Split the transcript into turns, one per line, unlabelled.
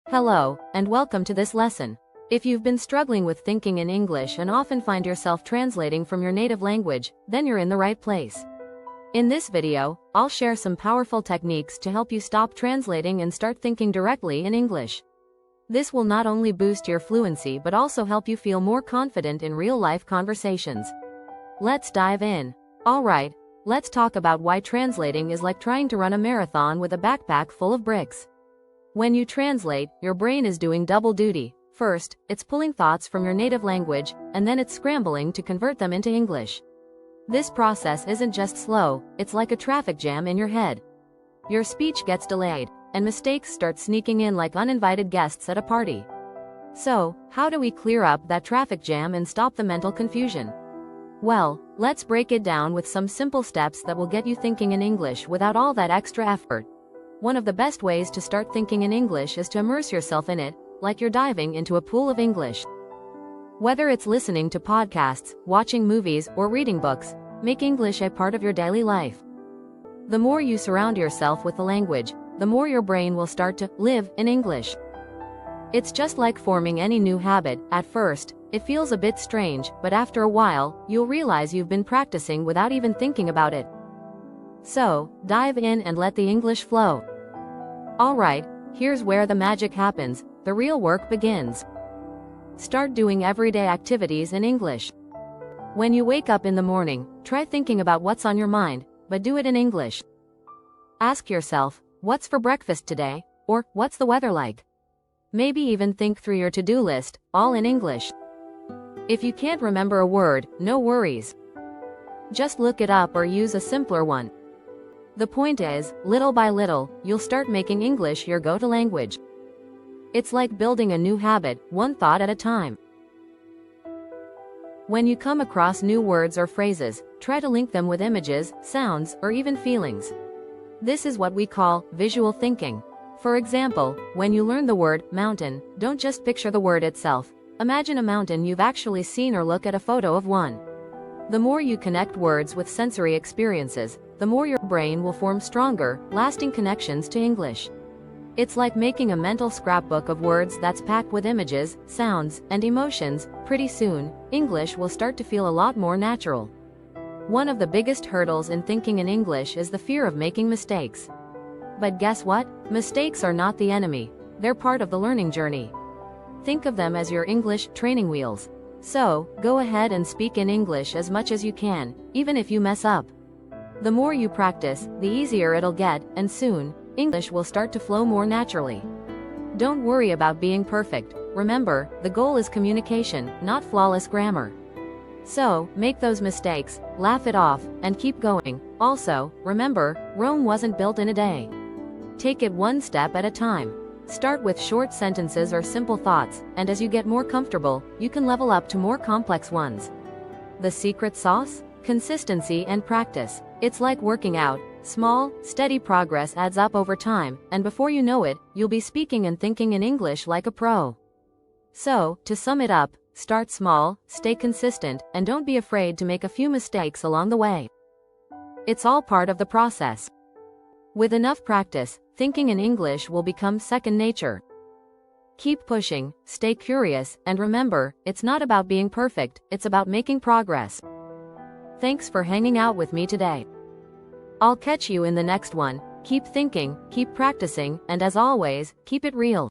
Hello, and welcome to this lesson. If you've been struggling with thinking in English and often find yourself translating from your native language, then you're in the right place. In this video, I'll share some powerful techniques to help you stop translating and start thinking directly in English. This will not only boost your fluency but also help you feel more confident in real-life conversations. Let's dive in. Alright, let's talk about why translating is like trying to run a marathon with a backpack full of bricks. When you translate, your brain is doing double duty. First, it's pulling thoughts from your native language, and then it's scrambling to convert them into English. This process isn't just slow, it's like a traffic jam in your head. Your speech gets delayed, and mistakes start sneaking in like uninvited guests at a party. So, how do we clear up that traffic jam and stop the mental confusion? Well, let's break it down with some simple steps that will get you thinking in English without all that extra effort. One of the best ways to start thinking in English is to immerse yourself in it, like you're diving into a pool of English. Whether it's listening to podcasts, watching movies, or reading books, make English a part of your daily life. The more you surround yourself with the language, the more your brain will start to live in English. It's just like forming any new habit. At first, it feels a bit strange, but after a while, you'll realize you've been practicing without even thinking about it. So, dive in and let the English flow. Alright, here's where the magic happens, the real work begins. Start doing everyday activities in English. When you wake up in the morning, try thinking about what's on your mind, but do it in English. Ask yourself, what's for breakfast today? Or, what's the weather like? Maybe even think through your to-do list, all in English. If you can't remember a word, no worries. Just look it up or use a simpler one. The point is, little by little, you'll start making English your go-to language. It's like building a new habit, one thought at a time. When you come across new words or phrases, try to link them with images, sounds, or even feelings. This is what we call visual thinking. For example, when you learn the word mountain, don't just picture the word itself. Imagine a mountain you've actually seen or look at a photo of one. The more you connect words with sensory experiences, the more your brain will form stronger, lasting connections to English. It's like making a mental scrapbook of words that's packed with images, sounds, and emotions. Pretty soon, English will start to feel a lot more natural. One of the biggest hurdles in thinking in English is the fear of making mistakes. But guess what? Mistakes are not the enemy. They're part of the learning journey. Think of them as your English training wheels. So, go ahead and speak in English as much as you can, even if you mess up. The more you practice, the easier it'll get, and soon, English will start to flow more naturally. Don't worry about being perfect. Remember, the goal is communication, not flawless grammar. So, make those mistakes, laugh it off, and keep going. Also, remember, Rome wasn't built in a day. Take it one step at a time. Start with short sentences or simple thoughts, and as you get more comfortable, you can level up to more complex ones. The secret sauce? Consistency and practice. It's like working out. Small, steady progress adds up over time, and before you know it, you'll be speaking and thinking in English like a pro. So, to sum it up, start small, stay consistent, and don't be afraid to make a few mistakes along the way. It's all part of the process. With enough practice, thinking in English will become second nature. Keep pushing, stay curious, and remember, it's not about being perfect, it's about making progress. Thanks for hanging out with me today. I'll catch you in the next one. Keep thinking, keep practicing, and as always, keep it real.